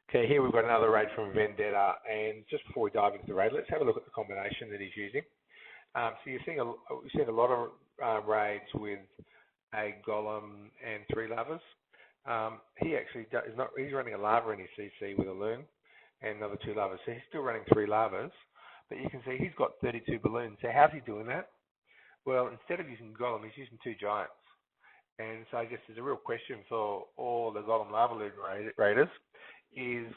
Okay, here we've got another raid from Vendetta, and just before we dive into the raid, let's have a look at the combination that he's using. So you're seeing a lot of raids with a golem and 3 lavas. He actually he's running a lava in his CC with a loon and another 2 lavas. So he's still running 3 lavas, but you can see he's got 32 balloons. So how's he doing that? Well, instead of using golem, he's using 2 giants. And so I guess there's a real question for all the GiantLavaLoon raiders is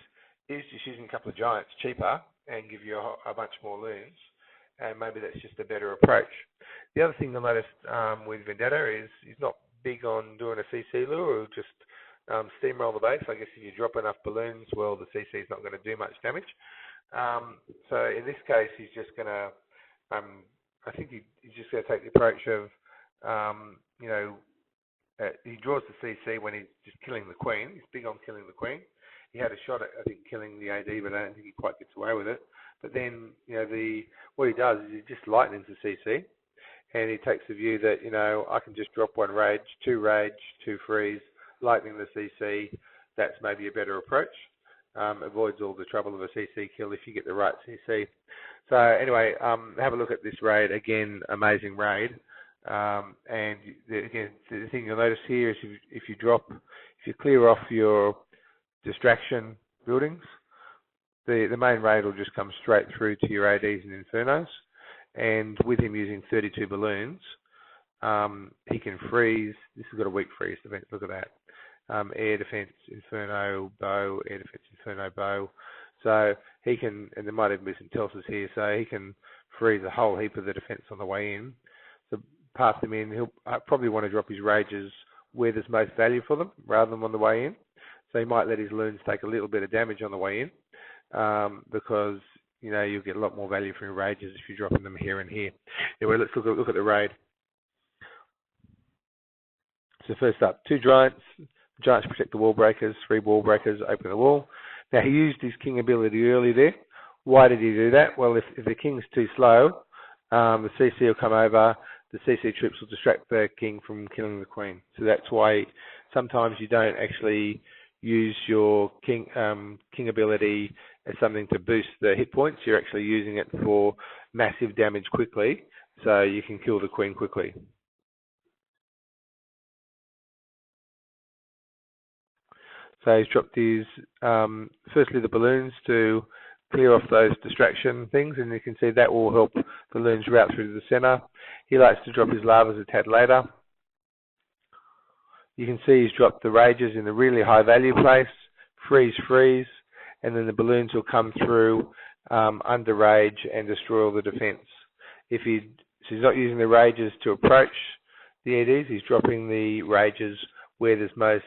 just using a couple of giants cheaper and give you a bunch more loons, and maybe that's just a better approach. The other thing I noticed with Vendetta is he's not big on doing a CC lure or just steamroll the base. I guess if you drop enough balloons, well, the CC is not going to do much damage. So in this case, he's just going to, I think he's just going to take the approach of, he draws the CC when he's just killing the queen. He's big on killing the queen. He had a shot at, I think, killing the AD, but I don't think he quite gets away with it. But then, what he does is he just lightnings the CC, and he takes the view that, I can just drop 1 rage, 2 freeze, lightning the CC. That's maybe a better approach. Avoids all the trouble of a CC kill if you get the right CC. So anyway, have a look at this raid. Again, amazing raid. And again, the thing you'll notice here is if you clear off your distraction buildings, the main raid will just come straight through to your ADs and Infernos. And with him using 32 balloons, he can freeze. This has got a weak freeze defense. Look at that. Air defense, Inferno, bow, air defense, Inferno, bow. So he can, and there might even be some Telsus here, so he can freeze a whole heap of the defense on the way in. So pass them in. He'll probably want to drop his rages where there's most value for them rather than on the way in. So he might let his loons take a little bit of damage on the way in because, you'll get a lot more value from your rages if you're dropping them here and here. Anyway, let's look at the raid. So first up, 2 giants. Giants protect the wall breakers, 3 wall breakers, open the wall. Now, he used his king ability early there. Why did he do that? Well, if the king's too slow, the CC will come over, the CC troops will distract the king from killing the queen. So that's why sometimes you don't actually use your king ability as something to boost the hit points. You're actually using it for massive damage quickly, so you can kill the queen quickly. So he's dropped his, firstly the balloons to clear off those distraction things, and you can see that will help the loons route through to the center. He likes to drop his lavas a tad later. You can see he's dropped the rages in a really high value place, freeze, and then the balloons will come through under rage and destroy all the defense. So he's not using the rages to approach the ADs, he's dropping the rages where there's most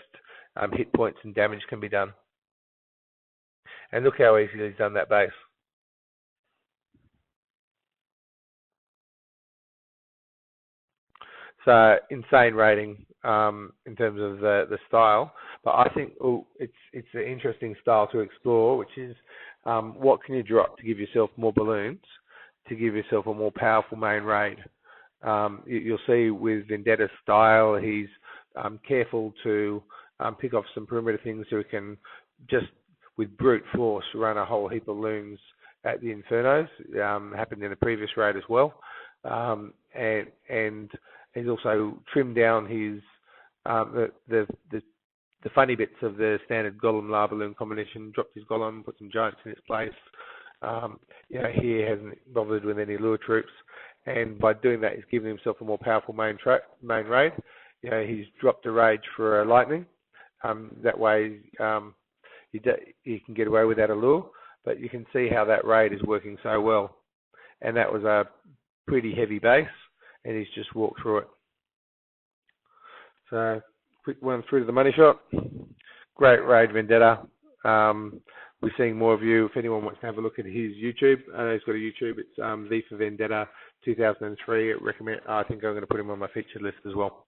hit points and damage can be done. And look how easily he's done that base. So insane rating in terms of the style, but I think it's an interesting style to explore, which is what can you drop to give yourself more balloons, to give yourself a more powerful main raid. You'll see with Vendetta's style, he's careful to pick off some perimeter things so he can just with brute force run a whole heap of loons at the Infernos. Happened in the previous raid as well, and he's also trimmed down his the funny bits of the standard GiantLavaLoon combination. Dropped his golem, put some giants in its place. He hasn't bothered with any lure troops, and by doing that, he's given himself a more powerful main raid. He's dropped a rage for a lightning. That way, he can get away without a lure. But you can see how that raid is working so well, and that was a pretty heavy base, and he's just walked through it. So, quick one through to the money shot. Great raid, Vendetta. We're seeing more of you. If anyone wants to have a look at his YouTube, I know he's got a YouTube. It's V for Vendetta 2003. I think I'm going to put him on my featured list as well.